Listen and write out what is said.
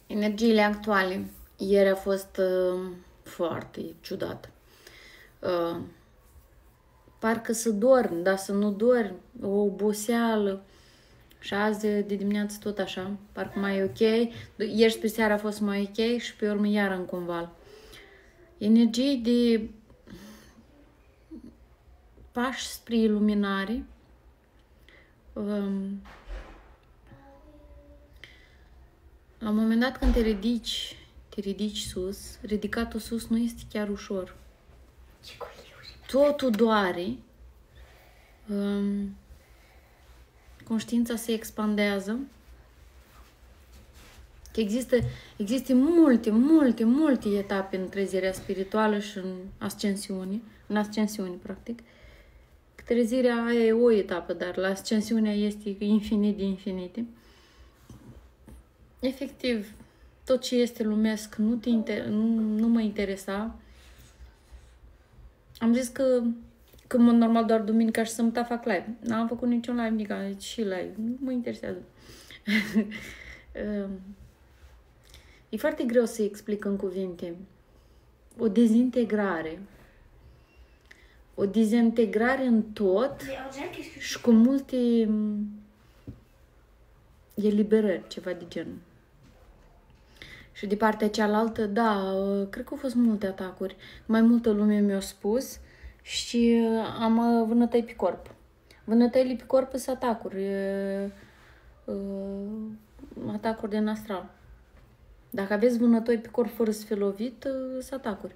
Energiile actuale. Ieri a fost foarte ciudat. Parcă să dorm, dar să nu dorm, o oboseală. Și azi de dimineață tot așa, parcă mai e ok. Ieri spre seara a fost mai ok și pe urmă iară în conval. Energii de pași spre iluminare. La un moment dat când te ridici sus, ridicatul sus nu este chiar ușor. Totul doare. Conștiința se expandează. Că există multe etape în trezirea spirituală și în ascensiune, practic. Că trezirea aia e o etapă, dar la ascensiunea este infinit de infinite. Efectiv, tot ce este lumesc nu mă interesa. Am zis că în mod normal doar duminica și sâmbătă fac live. N-am făcut niciun live, nici și live. Nu mă interesează. E foarte greu să explic în cuvinte. O dezintegrare. O dezintegrare în tot și cu multe eliberări, ceva de genul. Și de partea cealaltă, da, cred că au fost multe atacuri. Mai multă lume mi-a spus și am vânătăi pe corp. Vânătăile pe corp sunt atacuri. Atacuri din astral. Dacă aveți vânătoi pe corp fără să fie lovit, sunt atacuri.